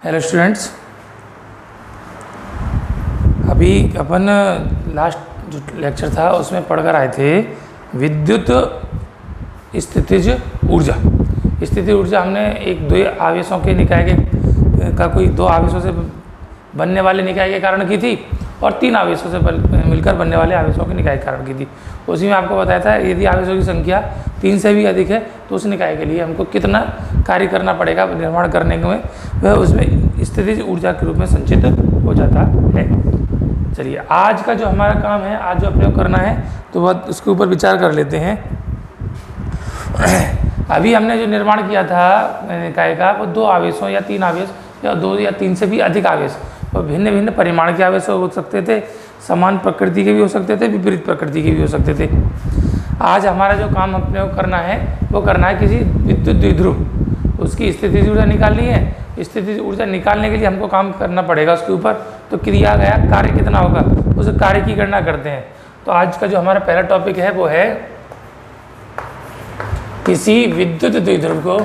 Hello students, अभी अपन last जो lecture था उसमें पढ़कर आए थे विद्युत स्थितिज ऊर्जा। स्थितिज ऊर्जा हमने एक दो आवेशों के निकाय का कोई दो आवेशों से बनने वाले निकाय के कारण की थी और तीन आवेशों से मिलकर बनने वाले आवेशों के निकाय के कारण की थी। उसी में आपको बताया था यदि आवेशों की संख्या 3 से भी अधिक है तो उस निकाय के लिए हमको कितना कार्य करना पड़ेगा निर्माण करने में, वह उसमें स्थितिज ऊर्जा के रूप में संचित हो जाता है। चलिए, आज का जो हमारा काम है, आज जो प्रयोग करना है तो वह उसके ऊपर विचार कर लेते हैं। अभी हमने जो निर्माण किया था निकाय का वो दो आवेशों या तीन आवेश या दो या तीन से भी अधिक आवेश और भिन्न भिन्न परिमाण के आवेश हो सकते थे, समान प्रकृति के भी हो सकते थे, विपरीत प्रकृति के भी हो सकते थे। आज हमारा जो काम अपने को करना है वो करना है किसी विद्युत द्विध्रुव, उसकी स्थितिज ऊर्जा निकालनी है। स्थितिज ऊर्जा निकालने के लिए हमको काम करना पड़ेगा उसके ऊपर, तो किया गया कार्य कितना होगा उस कार्य की गणना करते हैं। तो आज का जो हमारा पहला टॉपिक है वो है किसी विद्युत द्विध्रुव को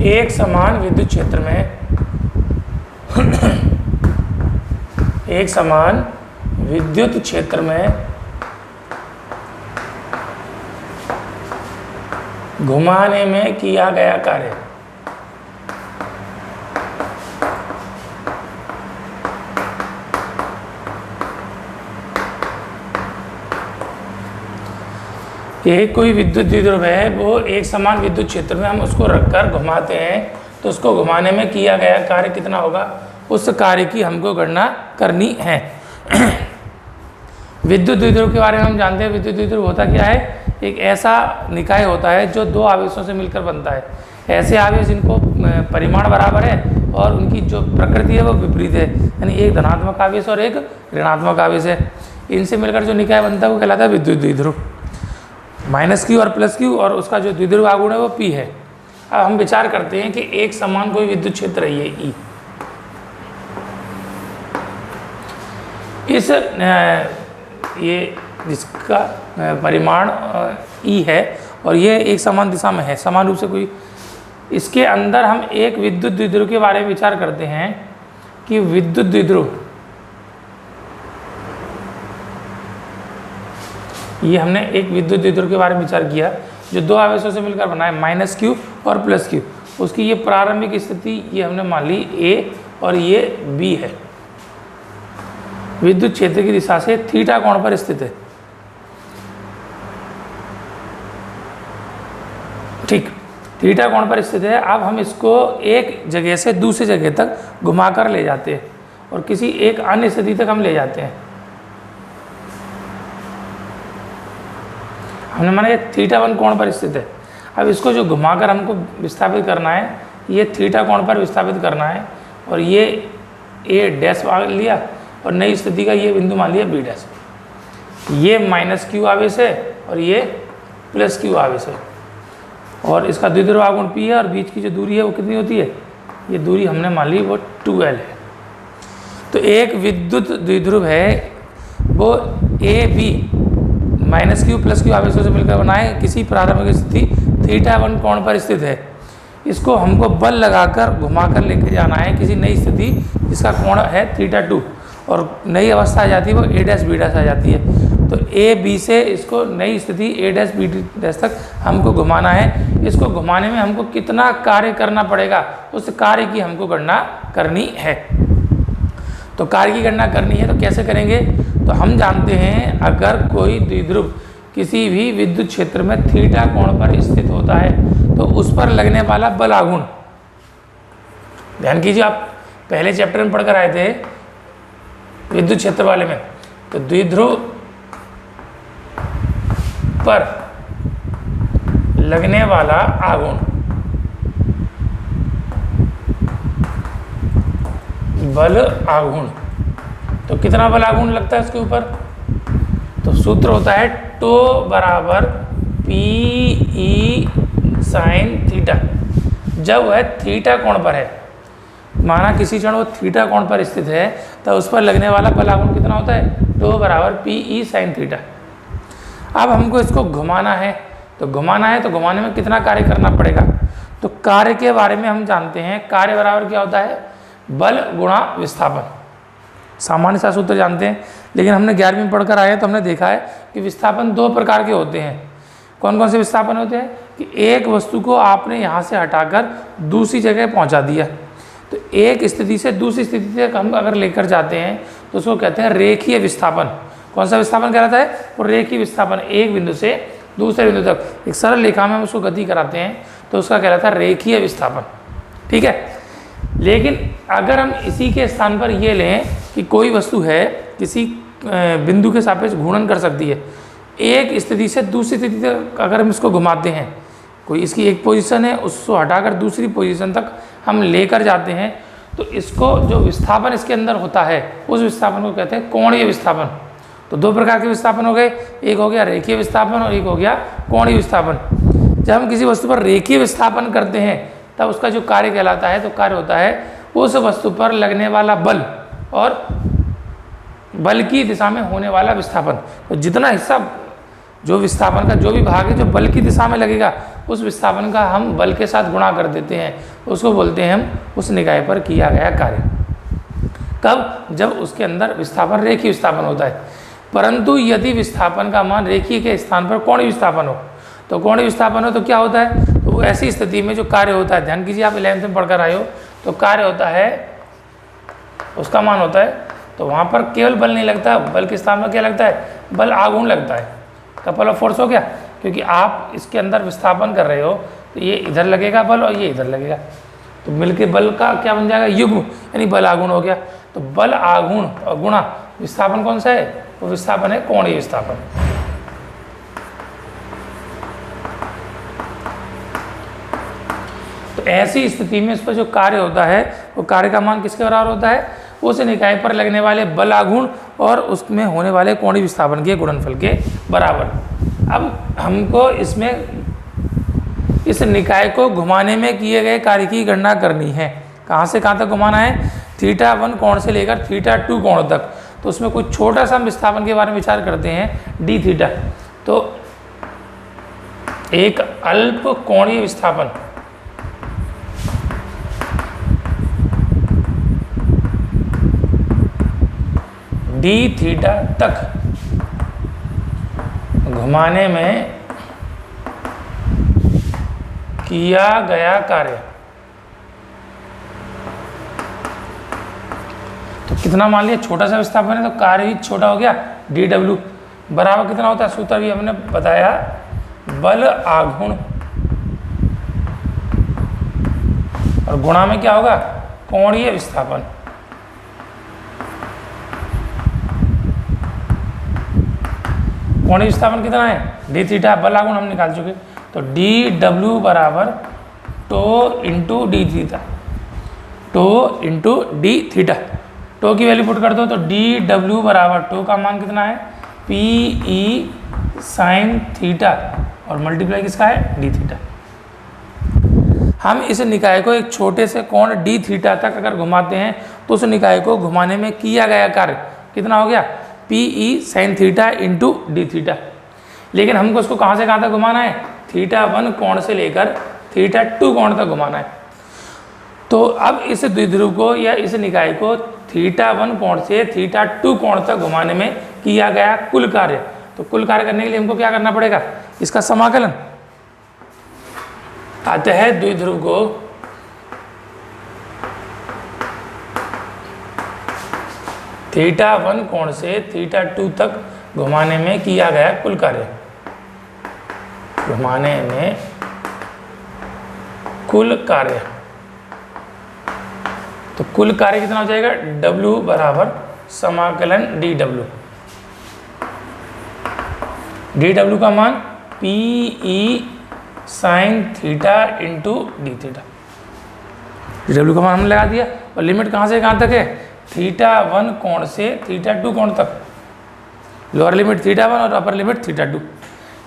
एक समान विद्युत क्षेत्र में एक समान विद्युत क्षेत्र में घुमाने में किया गया कार्य। ये कोई विद्युत द्विध्रुव है, वो एक समान विद्युत क्षेत्र में हम उसको रखकर घुमाते हैं तो उसको घुमाने में किया गया कार्य कितना होगा, उस कार्य की हमको गणना करनी है। विद्युत द्विध्रुव के बारे में हम जानते हैं। विद्युत द्विध्रुव होता क्या है? एक ऐसा निकाय होता है जो दो आवेशों से मिलकर बनता है। ऐसे आवेश जिनको परिमाण बराबर है और उनकी जो प्रकृति है वो विपरीत है, यानी एक धनात्मक आवेश और एक ऋणात्मक आवेश है। इनसे मिलकर जो निकाय बनता है वो कहलाता है विद्युत द्विध्रुव। -q और +q और उसका जो द्विध्रुव आघूर्ण है वो p है। अब हम विचार करते हैं कि एक समान कोई विद्युत क्षेत्र है ये E। इस ये जिसका परिमाण E है और ये एक समान दिशा में है, समान रूप से कोई, इसके अंदर हम एक विद्युत द्विध्रुव के बारे में विचार करते हैं कि विद्युत द्विध्रुव, ये हमने एक विद्युत द्विध्रुव के बारे में विचार किया जो दो आवेशों से मिलकर बना है -q और +q। उसकी ये प्रारंभिक स्थिति ये हमने मान ली A और ये B है। विद्युत क्षेत्र की दिशा से थीटा कोण पर स्थित है। ठीक, थीटा कोण पर स्थित है। अब हम इसको एक जगह से दूसरी जगह तक घुमाकर ले जाते हैं और किसी एक अन्य स्थिति तक हम ले जाते हैं। हमने माना ये θ1 कोण पर स्थित है। अब इसको जो घुमाकर हमको विस्थापित करना है, ये थीटा कोण पर विस्थापित करना है और ये A' मान लिया और नई स्थिति का ये बिंदु मान लिया B'। ये -q आवेश है और ये +q आवेश है और इसका द्विध्रुव आघूर्ण P है और बीच की जो दूरी है वो कितनी होती है, ये दूरी हमने मान ली वो 2L है। तो एक विद्युत द्विध्रुव है वो AB -q +q आवेशों से मिलकर बना है, किसी प्रारंभिक स्थिति θ1 कोण पर स्थित है। इसको हमको बल लगाकर घुमाकर लेके जाना है किसी नई स्थिति जिसका कोण है θ2 और नई अवस्था आ जाती है वो A' B' आ जाती है। तो A B से इसको नई स्थिति A' B' तक हमको घुमाना है। इसको घुमाने में हमको कितना कार्य करना पड़ेगा उस कार्य की हमको गणना करनी है। तो कार्य की गणना करनी है तो कैसे करेंगे? तो हम जानते हैं अगर कोई द्विध्रुव किसी भी विद्युत क्षेत्र में थीटा कोण पर स्थित होता है तो उस पर लगने वाला बल आघूर्ण, ध्यान कीजिए, आप पहले चैप्टर में पढ़कर आए थे विद्युत क्षेत्र वाले में, तो द्विध्रुव पर लगने वाला आघूर्ण बल आघूर्ण, तो कितना बल आघूर्ण लगता है उसके ऊपर? तो सूत्र होता है τ बराबर PE sin थीटा। जब वह थीटा कोण पर है, माना किसी क्षण वो थीटा कोण पर स्थित है, तो उस पर लगने वाला बल आघूर्ण कितना होता है? τ बराबर PE sin थीटा। अब हमको इसको घुमाना है, तो घुमाने में कितना कार्य करना पड़ेगा। तो कार्य के बारे में हम जानते हैं, कार्य बराबर क्या होता है, बल गुणा विस्थापन। सामान्य सा सूत्र जानते हैं, लेकिन हमने 11वीं में पढ़कर आए हैं तो हमने देखा है कि विस्थापन 2 प्रकार के होते हैं। कौन कौन से विस्थापन होते हैं कि एक वस्तु को आपने यहाँ से हटाकर दूसरी जगह पहुँचा दिया, तो एक स्थिति से दूसरी स्थिति तक हम अगर लेकर जाते हैं तो उसको कहते हैं रेखीय विस्थापन। कौन सा विस्थापन कहलाता है, वो रेखीय विस्थापन। एक बिंदु से दूसरे बिंदु तक एक सरल रेखा में हम उसको गति कराते हैं तो उसका कहलाता है रेखीय विस्थापन। ठीक है, लेकिन अगर हम इसी के स्थान पर ये लें कि कोई वस्तु है किसी बिंदु के सापेक्ष घूर्णन कर सकती है, एक स्थिति से दूसरी स्थिति तक अगर हम इसको घुमाते हैं, कोई इसकी एक पोजीशन है उसको हटाकर दूसरी पोजीशन तक हम लेकर जाते हैं, तो इसको जो विस्थापन इसके अंदर होता है उस विस्थापन को कहते हैं कोणीय विस्थापन। तो 2 प्रकार के विस्थापन हो गए, एक हो गया रेखीय विस्थापन और एक हो गया कोणीय विस्थापन। जब हम किसी वस्तु पर रेखीय विस्थापन करते हैं तब उसका जो कार्य कहलाता है, तो कार्य होता है उस वस्तु पर लगने वाला बल और बल की दिशा में होने वाला विस्थापन। तो जितना हिस्सा जो विस्थापन का जो भी भाग है जो बल की दिशा में लगेगा उस विस्थापन का हम बल के साथ गुणा कर देते हैं, उसको बोलते हैं हम उस निकाय पर किया गया कार्य। कब, जब उसके अंदर विस्थापन रेखीय विस्थापन होता है। परंतु यदि विस्थापन का मान रेखीय के स्थान पर कोणीय विस्थापन हो, तो कोणीय विस्थापन हो तो क्या होता है, तो ऐसी स्थिति में जो कार्य होता है, ध्यान कीजिए आप 11th में पढ़कर आए हो, तो कार्य होता है उसका मान होता है, तो वहाँ पर केवल बल नहीं लगता, बल के स्थान पर क्या लगता है, बल आघूर्ण लगता है। कपल ऑफ फोर्स हो गया, क्योंकि आप इसके अंदर विस्थापन कर रहे हो तो ये इधर लगेगा बल और ये इधर लगेगा, तो मिलके बल का क्या बन जाएगा, युग्म, यानी बल आघूर्ण हो गया। तो बल आघूर्ण और गुणा विस्थापन कौन सा है, वो विस्थापन है कोणीय विस्थापन। तो ऐसी स्थिति में इस पर जो कार्य होता है वो कार्य का मान किसके बराबर होता है, उस निकाय पर लगने वाले बल आघूर्ण और उसमें होने वाले कोणीय विस्थापन के गुणनफल के बराबर। अब हमको इसमें इस निकाय को घुमाने में किए गए कार्य की गणना करनी है। कहाँ से कहाँ तक घुमाना है, θ1 कोण से लेकर θ2 कोण तक। तो उसमें कुछ छोटा सा विस्थापन के बारे में विचार करते हैं, dθ। तो एक अल्प कोणीय विस्थापन dθ तक घुमाने में किया गया कार्य, तो कितना मान लिया, छोटा सा विस्थापन है तो कार्य ही छोटा हो गया। dw बराबर कितना होता है, सूत्र भी हमने बताया, बल आघूर्ण और गुणा में क्या होगा, कोणीय विस्थापन। कोणीय विस्थापन कितना है, dθ, बल आघूर्ण हम निकाल चुके, तो dw बराबर tau into dθ, tau into dθ। Tau की वैल्यू पुट कर दो तो dw बराबर टो का मान कितना है, pe sin थीटा और मल्टीप्लाई किसका है, dθ। हम इस निकाय को एक छोटे से कोण dθ तक अगर घुमाते हैं तो उस निकाय को घुमाने में किया गया कार्य कितना हो गया, pe sin theta into dθ। लेकिन हमको इसको कहाँ से कहाँ तक घुमाना है, θ1 कोण से लेकर θ2 कोण तक घुमाना है। तो अब इस द्विध्रुव को या इस निकाय को θ1 कोण से θ2 कोण तक घुमाने में किया गया कुल कार्य, तो कुल कार्य करने के लिए हमको क्या करना पड़ेगा, इसका समाकलन। अतः द्विध्रुव को θ1 कोण से θ2 तक घुमाने में किया गया कुल कार्य, घुमाने में कुल कार्य, तो कुल कार्य कितना हो जाएगा, W बराबर समाकलन dW। dW का मान pe sin theta into dθ। dW का मान हमने लगा दिया और लिमिट कहाँ से कहाँ तक है, θ1 कोण से θ2 कोण तक, लोअर लिमिट θ1 और अपर लिमिट θ2।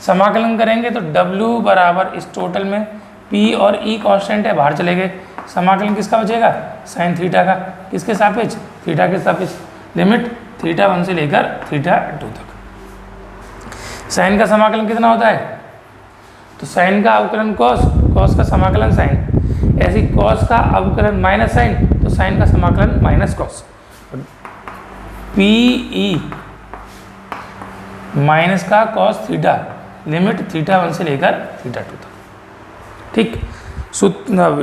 समाकलन करेंगे तो W बराबर इस टोटल में P और E कांस्टेंट है, बाहर चले गए, समाकलन किसका बचेगा, sin थीटा का, किसके सापेक्ष, थीटा के सापेक्ष, लिमिट θ1 से लेकर θ2 तक। साइन का समाकलन कितना होता है? तो साइन का अवकलन कॉस, कॉस का समाकलन साइन, ऐसे कॉस का अवकलन माइनस साइन, तो साइन का समाकलन minus cos. P E minus का कॉस थीटा, लिमिट थीटा 1 से लेकर थीटा 2 तक। ठीक,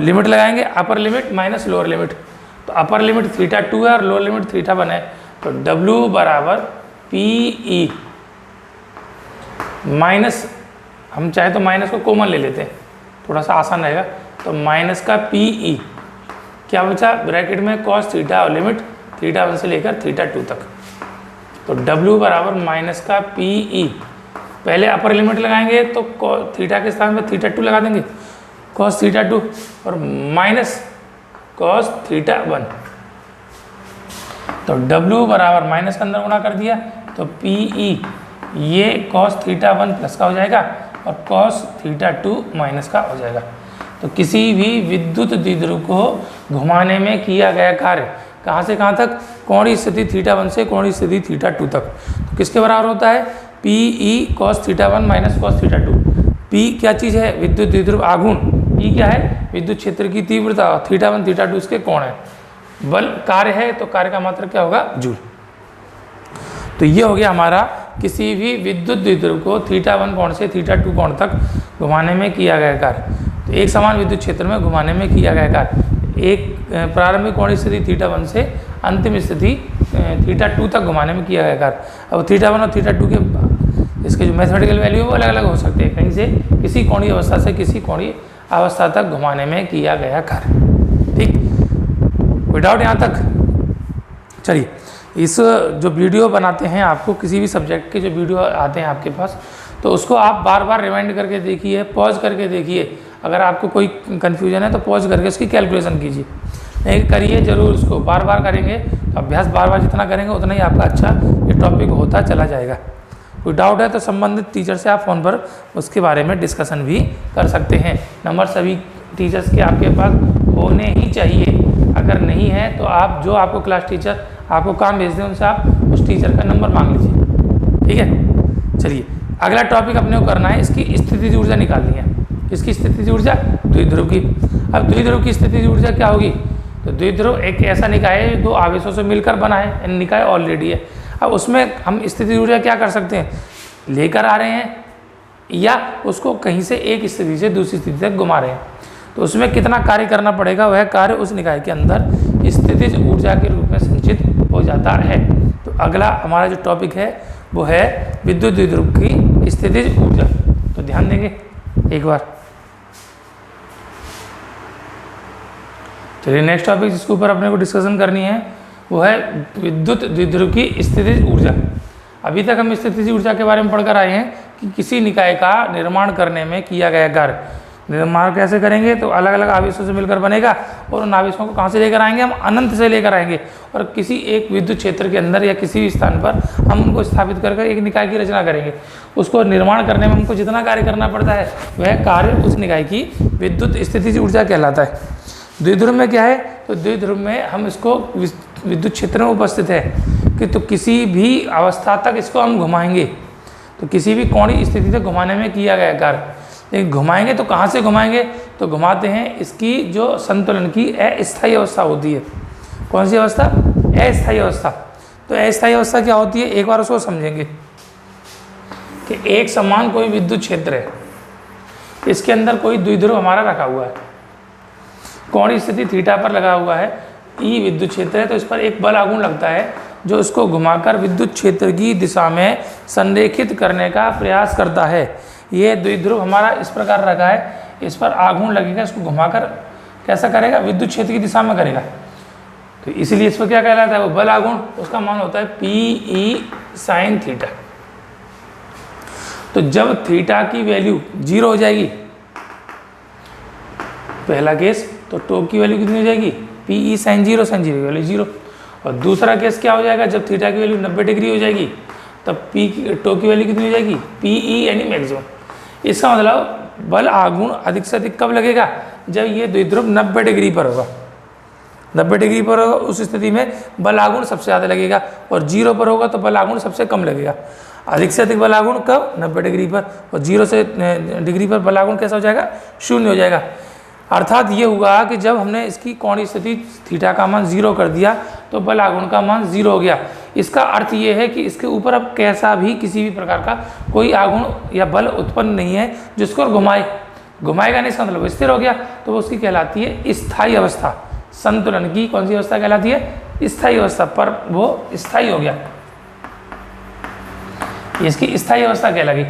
लिमिट लगाएंगे, upper limit minus lower limit, तो अपर लिमिट थीटा 2 है और लोअर लिमिट थीटा 1 है, तो W बराबर पी ई माइनस, हम चाहे तो माइनस को कॉमन ले लेते हैं, थोड़ा सा आसान रहेगा, तो माइनस का पी ई क्या बचा ब्रैकेट में कॉस थीटा और लिमिट थीटा 1 से लेकर थीटा 2 तक, तो W बराबर माइनस का पी ई, पहले अपर लिमिट लगाएंगे तो थीटा के स्थान पर थीटा 2 लगा देंगे, कॉस थीटा 2 और माइनस कॉस थीटा 1, तो W बराबर माइनस के अंदर गुणा कर दिया, तो पी ई ये कॉस थीटा 1 प्लस का हो जाएगा और कॉस थीटा 2 माइनस का हो जाएगा। तो किसी भी विद्युत द्विध्रुव को घुमाने में किया गया कार्य कहाँ से कहाँ तक, कोणीय स्थिति थीटा 1 से कोणीय स्थिति थीटा 2 तक, तो किसके बराबर होता है? P E cos theta 1 minus cos theta 2। P क्या चीज़ है? विद्युत द्विध्रुव आघूर्ण। ई क्या है? विद्युत क्षेत्र की तीव्रता। थीटा 1 थीटा 2 इसके कोण है। बल कार्य है तो कार्य का मात्रक क्या होगा? जूल। तो ये हो गया हमारा किसी भी विद्युत द्विध्रुव को थीटा 1 कोण से थीटा 2 कोण तक घुमाने में किया गया कार्य। तो एक समान विद्युत क्षेत्र में घुमाने में किया गया कार्य, एक प्रारंभिक कोणीय स्थिति थीटा 1 से अंतिम स्थिति थीटा 2 तक घुमाने में किया गया कार्य। अब थीटा 1 और थीटा 2 के इसके जो मैथमेटिकल वैल्यू है वो अलग अलग हो सकते हैं, कहीं से किसी कोणीय अवस्था से किसी कोणीय अवस्था तक घुमाने में किया गया कार्य। ठीक, कोई डाउट यहाँ तक? चलिए, इस जो वीडियो बनाते हैं आपको किसी भी सब्जेक्ट के जो वीडियो आते हैं आपके पास, तो उसको आप बार बार रिवाइंड करके देखिए, पॉज करके देखिए। अगर आपको कोई कन्फ्यूजन है तो पॉज करके उसकी कैलकुलेशन कीजिए, नहीं करिए जरूर, उसको बार बार करेंगे तो अभ्यास बार बार जितना करेंगे उतना ही आपका अच्छा ये टॉपिक होता चला जाएगा। कोई डाउट है तो संबंधित टीचर से आप फ़ोन पर उसके बारे में डिस्कशन भी कर सकते हैं। नंबर सभी टीचर्स के आपके पास होने ही चाहिए, अगर नहीं है तो आप जो आपको क्लास टीचर आपको काम भेज दें उनसे आप उस टीचर का नंबर मांग लीजिए। ठीक है, चलिए अगला टॉपिक अपने को करना है, इसकी स्थितिज ऊर्जा निकालनी है। इसकी स्थितिज ऊर्जा द्विध्रुव की। अब द्विध्रुव की स्थितिज ऊर्जा क्या होगी? तो द्विध्रुव एक ऐसा निकाय है दो आवेशों से मिलकर बना है, निकाय ऑलरेडी है। अब उसमें हम स्थितिज ऊर्जा क्या कर सकते हैं? लेकर आ रहे हैं या उसको कहीं से एक स्थिति से दूसरी स्थिति तक घुमा रहे हैं, तो उसमें कितना कार्य करना पड़ेगा, वह कार्य उस निकाय के अंदर स्थितिज ऊर्जा के रूप में संचित हो जाता है। तो अगला हमारा जो टॉपिक है वो है विद्युत द्विध्रुव की स्थितिज ऊर्जा। तो ध्यान देंगे एक बार। चलिए नेक्स्ट टॉपिक जिसके ऊपर अपने को डिस्कशन करनी है वो है विद्युत द्विध्रुव की स्थितिज ऊर्जा। अभी तक हम स्थितिज ऊर्जा के बारे में पढ़कर आए हैं कि किसी निकाय का निर्माण करने में किया गया कार्य। निर्माण कैसे करेंगे? तो अलग अलग आवेशों से मिलकर बनेगा और उन आवेशों को कहाँ से लेकर आएंगे? हम अनंत से लेकर आएंगे और किसी एक विद्युत क्षेत्र के अंदर या किसी भी स्थान पर हम उनको स्थापित कर एक निकाय की रचना करेंगे। उसको निर्माण करने में हमको जितना कार्य करना पड़ता है वह कार्य उस निकाय की विद्युत स्थितिज ऊर्जा कहलाता है। द्विध्रुव में क्या है? तो द्विध्रुव में हम इसको विद्युत क्षेत्र में उपस्थित है कि तो किसी भी अवस्था तक इसको हम घुमाएंगे, तो किसी भी कोणीय स्थिति तक घुमाने में किया गया कार्य। लेकिन घुमाएंगे तो कहाँ से घुमाएंगे? तो घुमाते हैं इसकी जो संतुलन की अस्थायी अवस्था होती है। कौन सी अवस्था? अस्थायी अवस्था। तो अस्थायी अवस्था क्या होती है एक बार उसको समझेंगे कि एक समान कोई विद्युत क्षेत्र है, इसके अंदर कोई द्विध्रुव हमारा रखा हुआ है, कोणीय स्थिति थीटा पर लगा हुआ है, ई विद्युत क्षेत्र है, तो इस पर एक बल आघूर्ण लगता है जो इसको घुमाकर विद्युत क्षेत्र की दिशा में संरेखित करने का प्रयास करता है। ये द्विध्रुव हमारा इस प्रकार रखा है, इस पर आघूर्ण लगेगा, इसको घुमाकर कैसा करेगा? विद्युत क्षेत्र की दिशा में करेगा। तो इसलिए इस पर क्या कहलाता है? वो बल आघूर्ण, उसका मान होता है पी ई साइन थीटा। तो जब थीटा की वैल्यू 0 हो जाएगी, पहला केस, तो टो की वैल्यू कितनी हो जाएगी? पी ई साइन 0, साइन 0 की वैल्यू 0। और दूसरा केस क्या हो जाएगा? जब थीटा की वैल्यू 90 डिग्री हो जाएगी तब टो की वैल्यू कितनी हो जाएगी? पी ई यानी मैक्सिमम। इसका मतलब बल आघूर्ण अधिक से अधिक कब लगेगा? जब ये द्विध्रुव 90 डिग्री पर होगा। 90 डिग्री पर होगा उस स्थिति में बल आघूर्ण सबसे ज़्यादा लगेगा, और 0 पर होगा तो बल आघूर्ण सबसे कम लगेगा। अधिक से अधिक बलागुण कब? 90 डिग्री पर, और 0 से डिग्री पर बलागुण कैसा हो जाएगा? 0 हो जाएगा। अर्थात ये हुआ कि जब हमने इसकी कोणीय स्थिति थीटा का मान 0 कर दिया तो बलागुण का मान 0 हो गया। इसका अर्थ ये है कि इसके ऊपर अब कैसा भी किसी भी प्रकार का कोई आघूर्ण या बल उत्पन्न नहीं है जिसको घुमाएगा नहीं, इसका मतलब स्थिर हो गया, तो वो उसकी कहलाती है स्थायी अवस्था। संतुलन की कौन सी अवस्था कहलाती है? स्थायी अवस्था, पर वो स्थायी हो गया, इसकी स्थायी अवस्था कहलाएगी।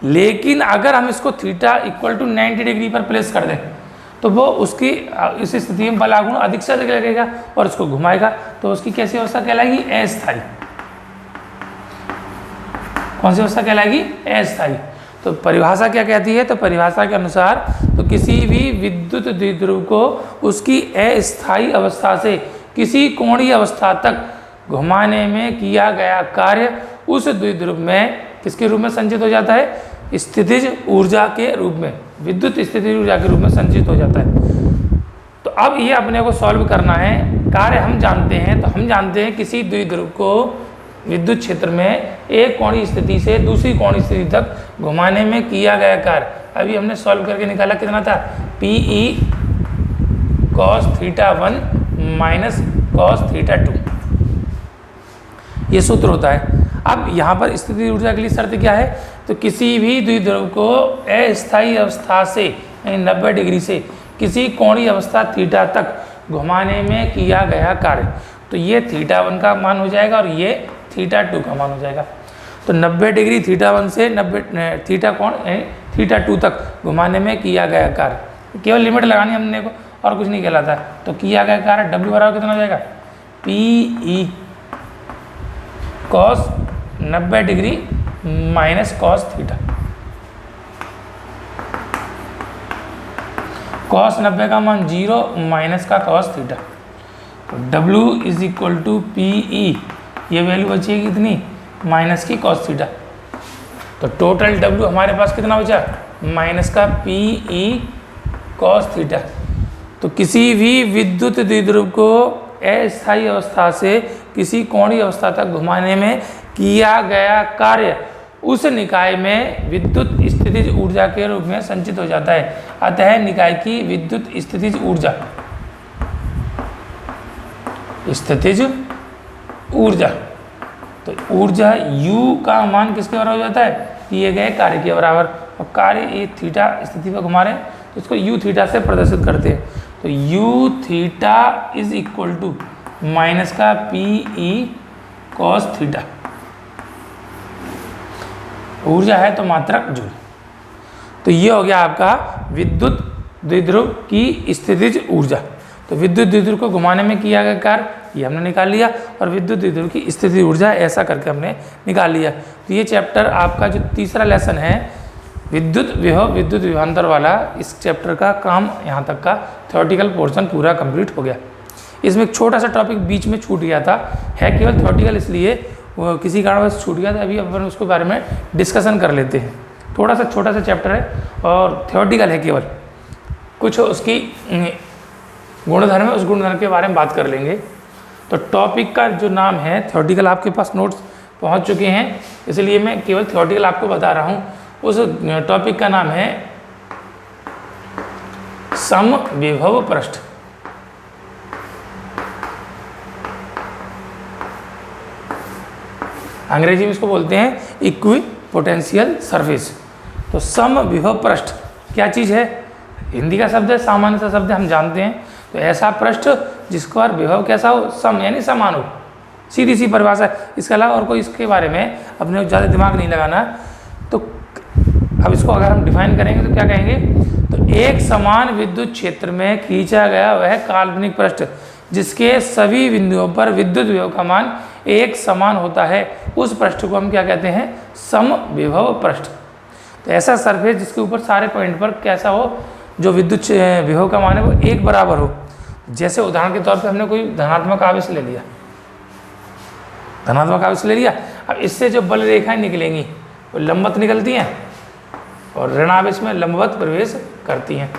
लेकिन अगर हम इसको थीटा इक्वल टू 90 डिग्री पर प्लेस कर दें तो वो उसकी इस स्थिति में बलागुण अधिक से अधिक लगेगा और इसको घुमाएगा, तो उसकी कैसी अवस्था कहलाएगी? अस्थायी। कौन सी अवस्था कहलाएगी? अस्थायी। तो परिभाषा क्या कहती है? तो परिभाषा के अनुसार तो किसी भी विद्युत द्विध्रुव को उसकी अस्थायी अवस्था से किसी कोणीय अवस्था तक घुमाने में किया गया कार्य उस द्विध्रुव में किसके रूप में संचित हो जाता है? स्थितिज ऊर्जा के रूप में, विद्युत स्थितिज ऊर्जा के रूप में संचित हो जाता है। तो अब ये अपने को सॉल्व करना है। कार्य हम जानते हैं, तो हम जानते हैं किसी द्विध्रुव को विद्युत क्षेत्र में एक कोणीय स्थिति से दूसरी कोणीय स्थिति तक घुमाने में किया गया कार्य अभी हमने सॉल्व करके निकाला, कितना था? PE cos θ1 माइनस cos θ2, ये सूत्र होता है। अब यहाँ पर स्थितिज ऊर्जा के लिए शर्त क्या है? तो किसी भी द्विध्रुव को अस्थायी अवस्था से यानी 90 डिग्री से किसी कोणीय अवस्था थीटा तक घुमाने में किया गया कार्य, तो ये θ1 का मान हो जाएगा और ये θ2 का मान हो जाएगा। तो 90 डिग्री θ1 से 90 θ2 तक घुमाने में किया गया कार्य, केवल लिमिट लगानी हमने को और कुछ नहीं कहलाता है। तो किया गया कार्य W बराबर कितना हो जाएगा? PE cos 90 degree minus cos θ। cos 90 का मान 0 माइनस का cos θ। तो W is equal to PE, ये वैल्यू बचेगी कितनी? माइनस की cos θ। तो टोटल W हमारे पास कितना बचा? माइनस का PE cos θ। तो किसी भी विद्युत द्विध्रुव को अस्थायी अवस्था से किसी कोणीय अवस्था तक घुमाने में किया गया कार्य उस निकाय में विद्युत स्थितिज ऊर्जा के रूप में संचित हो जाता है। अतः निकाय की विद्युत स्थितिज ऊर्जा तो ऊर्जा U का मान किसके बराबर हो जाता है? किए गए कार्य के बराबर। और कार्य ये थीटा स्थिति पर घुमा रहे हैं तो इसको U थीटा से प्रदर्शित करते हैं। तो U theta is equal to minus का PE cos θ। ऊर्जा है तो मात्रक जूल। तो ये हो गया आपका विद्युत द्विध्रुव की स्थितिज ऊर्जा। तो विद्युत द्विध्रुव को घुमाने में किया गया कार्य ये हमने निकाल लिया और विद्युत द्विध्रुव की स्थितिज ऊर्जा ऐसा करके हमने निकाल लिया। तो ये चैप्टर आपका जो तीसरा लेसन है विद्युत विभव विद्युत विभवांतर वाला, इस चैप्टर का काम यहाँ तक का थ्योरेटिकल पोर्शन पूरा कंप्लीट हो गया। इसमें एक छोटा सा टॉपिक बीच में छूट गया था, है केवल थ्योरेटिकल, इसलिए वो किसी कारणवश छूट गया था। अभी अपन उसके बारे में डिस्कशन कर लेते हैं। थोड़ा सा छोटा सा चैप्टर है और थ्योरेटिकल है, केवल कुछ उसकी गुणधर्म है, उस गुणधर्म के बारे में बात कर लेंगे। तो टॉपिक का जो नाम है थ्योरेटिकल, आपके पास नोट्स पहुंच चुके हैं, इसलिए मैं केवल थ्योरेटिकल आपको बता रहा हूं। उस टॉपिक का नाम है समविभव पृष्ठ। अंग्रेजी में इसको बोलते हैं इक्विपोटेंशियल सरफेस। तो समविभव पृष्ठ क्या चीज़ है? हिंदी का शब्द है, सामान्य सा शब्द है, हम जानते हैं। तो ऐसा पृष्ठ जिसका विभव कैसा हो? सम यानी समान हो, सीधी सी परिभाषा है। इसके अलावा और कोई इसके बारे में अपने ज़्यादा दिमाग नहीं लगाना। तो अब इसको अगर हम डिफाइन करेंगे तो क्या कहेंगे? तो एक समान विद्युत क्षेत्र में खींचा गया वह काल्पनिक पृष्ठ जिसके सभी बिंदुओं पर विद्युत विभव का मान एक समान होता है, उस पृष्ठ को हम क्या कहते हैं? समविभव पृष्ठ। तो ऐसा सरफेस जिसके ऊपर सारे पॉइंट पर कैसा हो, जो विद्युत विभव का मान है वो एक बराबर हो। जैसे उदाहरण के तौर पे हमने कोई धनात्मक आवेश ले लिया, अब इससे जो बल रेखाएं निकलेंगी वो लंबवत निकलती हैं और ऋण आवेश में लंबवत प्रवेश करती हैं।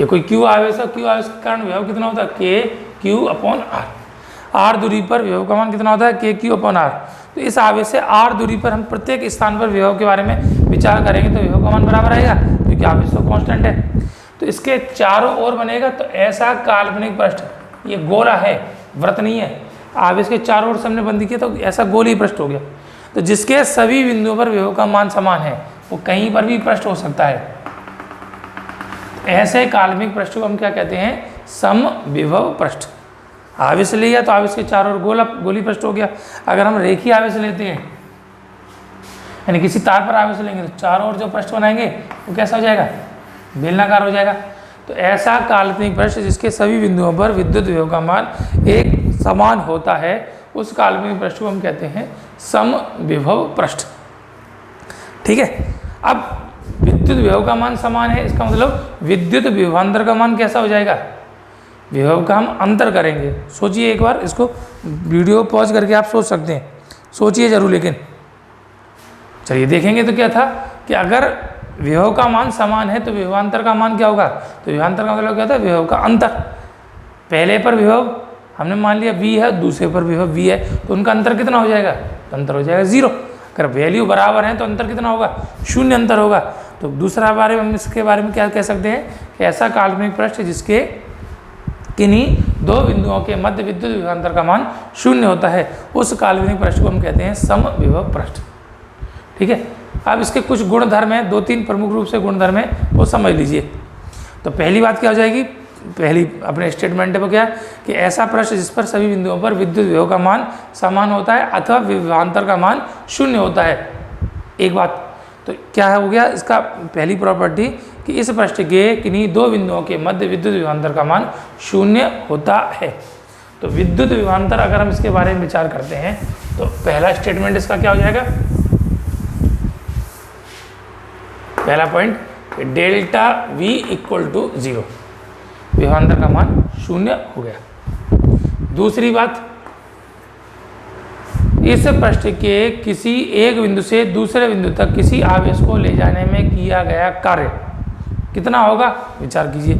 ये कोई Q आवेश है, Q आवेश के कारण विभव कितना होता है? K Q/R। r दूरी पर विभव का मान कितना होता है, KQ/r। तो इस आवेश से r दूरी पर हम प्रत्येक स्थान पर विभव के बारे में विचार करेंगे तो विभव का मान बराबर आएगा, क्योंकि आवेश तो कांस्टेंट है। तो इसके चारों ओर बनेगा तो ऐसा काल्पनिक पृष्ठ, ये गोला है, वृत्त नहीं है, आवेश के चारों ओर से हमने बंदी किया तो ऐसा गोली पृष्ठ हो गया। तो जिसके सभी बिंदुओं पर विभव का मान समान है, वो कहीं पर भी पृष्ठ हो सकता है। ऐसे काल्पनिक पृष्ठ को हम क्या कहते हैं, समविभव पृष्ठ। आवेश लिया तो आवेश के चारों ओर गोली पृष्ठ हो गया। अगर हम रेखीय आवेश लेते हैं, यानी किसी तार पर आवेश लेंगे तो चारों ओर जो पृष्ठ बनाएंगे वो कैसा हो जाएगा, बेलनाकार हो जाएगा। तो ऐसा काल्पनिक पृष्ठ जिसके सभी बिंदुओं पर विद्युत विभव का मान एक समान होता है, उस काल्पनिक पृष्ठ को हम कहते हैं समविभव पृष्ठ। ठीक है। अब विद्युत विभव का मान समान है, इसका मतलब विद्युत विभवांतर का मान कैसा हो जाएगा, विभव का हम अंतर करेंगे। सोचिए एक बार, इसको वीडियो पॉज करके आप सोच सकते हैं, सोचिए जरूर। लेकिन चलिए देखेंगे तो क्या था कि अगर विभव का मान समान है तो विभवांतर का मान क्या होगा, तो विभवांतर का मतलब क्या होता है, विभव का अंतर। पहले पर विभव हमने मान लिया v है, दूसरे पर विभव v है, तो उनका अंतर कितना हो जाएगा, तो अंतर हो जाएगा 0। अगर वैल्यू बराबर है तो अंतर कितना होगा, 0 अंतर होगा। तो दूसरा बारे में हम इसके बारे में क्या कह सकते हैं कि ऐसा काल्पनिक पृष्ठ जिसके किन्हीं दो बिंदुओं के मध्य विद्युत विभवांतर का मान 0 होता है, उस काल्पनिक पृष्ठ को हम कहते हैं समविभव पृष्ठ। ठीक है। अब इसके कुछ गुणधर्म हैं, 2-3 प्रमुख रूप से गुणधर्म हैं, वो समझ लीजिए। तो पहली बात क्या हो जाएगी, पहली अपने स्टेटमेंट है वो क्या, कि ऐसा पृष्ठ जिस पर सभी बिंदुओं पर विद्युत विभव का मान समान होता है अथवा विभवांतर का मान 0 होता है। एक बात तो क्या हो गया इसका पहली प्रॉपर्टी, कि इस पृष्ठ के किन्हीं दो बिंदुओं के मध्य विद्युत विभवांतर का मान 0 होता है। तो विद्युत विभवांतर अगर हम इसके बारे में विचार करते हैं तो पहला स्टेटमेंट इसका क्या हो जाएगा, पहला पॉइंट, डेल्टा V = 0, विभवांतर का मान 0 हो गया। दूसरी बात, इस पृष्ठ के किसी एक बिंदु से दूसरे बिंदु तक किसी आवेश को ले जाने में किया गया कार्य कितना होगा, विचार कीजिए।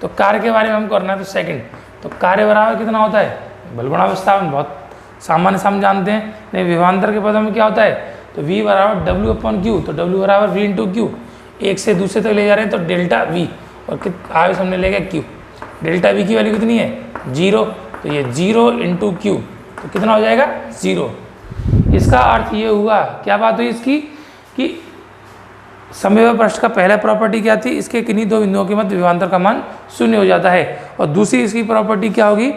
तो कार्य के बारे में हम करना है तो सेकंड, तो कार्य बराबर कितना होता है, बल गुणा विस्थापन, बहुत सामान्य से हम जानते हैं। नहीं, विभवांतर के पदों में क्या होता है, तो V = W/Q, तो W = V × Q। एक से दूसरे तक ले जा रहे हैं तो डेल्टा V, और आवेश हमने ले गया Q। डेल्टा V की वैल्यू कितनी है, 0, तो ये 0 × Q, तो कितना हो जाएगा, 0। इसका अर्थ ये हुआ, क्या बात हुई इसकी, कि समविभव पृष्ठ का पहला प्रॉपर्टी क्या थी, इसके किन्हीं दो बिंदुओं के मध्य विभवांतर का मान 0 हो जाता है। और दूसरी इसकी प्रॉपर्टी क्या होगी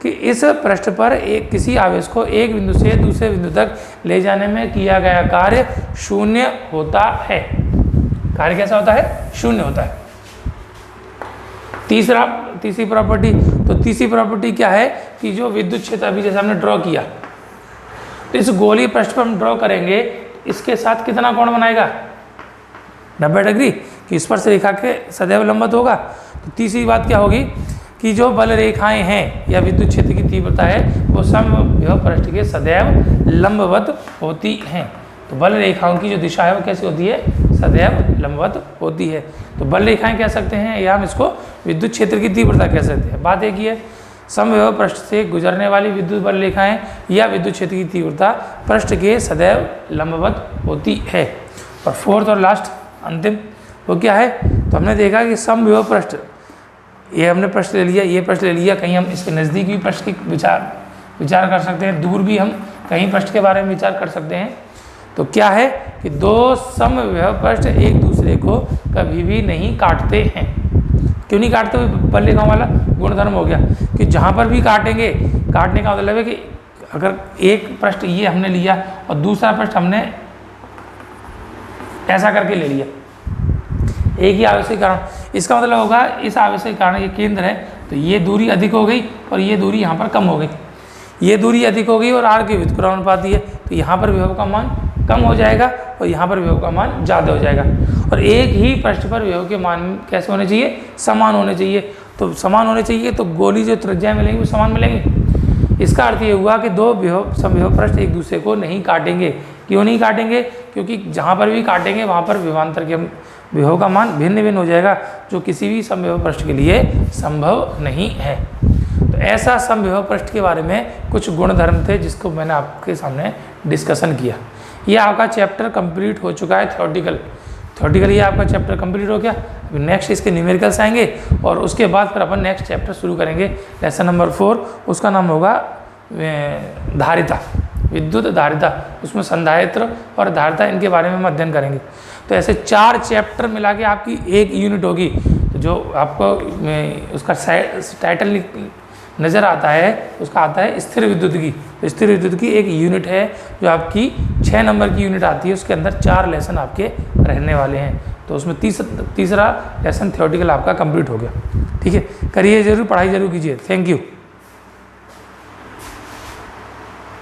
कि इस पृष्ठ पर किसी आवेश को एक बिंदु से दूसरे बिंदु तक ले जाने में किया गया कार्य 0 होता है। कार्य कैसा होता है, 0 होता है। तीसरी प्रॉपर्टी, तो तीसरी प्रॉपर्टी क्या है कि जो विद्युत क्षेत्र अभी जैसे हमने ड्रॉ किया, तो इस गोलीय पृष्ठ पर हम ड्रॉ करेंगे, इसके साथ कितना कोण बनाएगा, 90 डिग्री, कि स्पर्श रेखा के सदैव लंबवत होगा। तो तीसरी बात क्या होगी कि जो बल रेखाएं हैं या विद्युत क्षेत्र की तीव्रता है वो समविभव पृष्ठ के सदैव लंबवत होती हैं। तो बल रेखाओं की जो दिशा है वो कैसी होती है, सदैव लंबवत होती है। तो बल रेखाएं कह सकते हैं या हम इसको विद्युत क्षेत्र की तीव्रता कह सकते हैं। बात एक ही है, समविभव पृष्ठ से गुजरने वाली विद्युत बल रेखाएं या विद्युत क्षेत्र की तीव्रता पृष्ठ के सदैव लंबवत होती है। और फोर्थ और लास्ट अंतिम वो क्या है, तो हमने देखा कि समविभव पृष्ठ, ये हमने पृष्ठ ले लिया, ये पृष्ठ ले लिया, कहीं हम इसके नज़दीक भी पृष्ठ की विचार कर सकते हैं, दूर भी हम कहीं पृष्ठ के बारे में विचार कर सकते हैं। तो क्या है कि दो समविभव पृष्ठ एक दूसरे को कभी भी नहीं काटते हैं। क्यों नहीं काटते, बल रेखाओं वाला गुणधर्म हो गया कि जहाँ पर भी काटेंगे, काटने का मतलब है कि अगर एक पृष्ठ ये हमने लिया और दूसरा पृष्ठ हमने ऐसा करके ले लिया, एक ही आवेश के कारण, इसका मतलब होगा इस आवेश के कारण ये केंद्र है, तो ये दूरी अधिक हो गई और ये दूरी यहाँ पर कम हो गई। ये दूरी अधिक हो गई और r की व्युत्क्रमानुपाती है, तो यहाँ पर विभव का मान कम हो जाएगा और यहाँ पर विभव का मान ज़्यादा हो जाएगा। और एक ही पृष्ठ पर विभव के मान कैसे होने चाहिए, समान होने चाहिए। तो समान होने चाहिए तो गोली जो त्रिज्या मिलेंगी वो समान मिलेंगी। इसका अर्थ ये हुआ कि दो समविभव पृष्ठ एक दूसरे को नहीं काटेंगे। क्यों नहीं काटेंगे, क्योंकि जहाँ पर भी काटेंगे वहाँ पर विभवांतर के विभव का मान भिन्न भिन्न हो जाएगा, जो किसी भी समविभव पृष्ठ के लिए संभव नहीं है। तो ऐसा समविभव पृष्ठ के बारे में कुछ गुणधर्म थे जिसको मैंने आपके सामने डिस्कशन किया। ये आपका चैप्टर कंप्लीट हो चुका है थ्योरेटिकल ये आपका चैप्टर कंप्लीट हो गया। अभी नेक्स्ट इसके न्यूमेरिकल्स आएंगे और उसके बाद फिर अपन नेक्स्ट चैप्टर शुरू करेंगे, लेसन नंबर 4, उसका नाम होगा धारिता, विद्युत धारिता। उसमें संधारित्र और धारिता इनके बारे में हम अध्ययन करेंगे। तो ऐसे 4 चैप्टर मिला के आपकी एक यूनिट होगी। तो जो आपको उसका टाइटल नज़र आता है उसका आता है स्थिर विद्युत की। तो स्थिर विद्युत की एक यूनिट है जो आपकी 6 नंबर की यूनिट आती है, उसके अंदर 4 लेसन आपके रहने वाले हैं। तो उसमें तीसरा लेसन थ्योरेटिकल आपका कंप्लीट हो गया। ठीक है, करिए जरूर, पढ़ाई जरूर कीजिए। Thank you.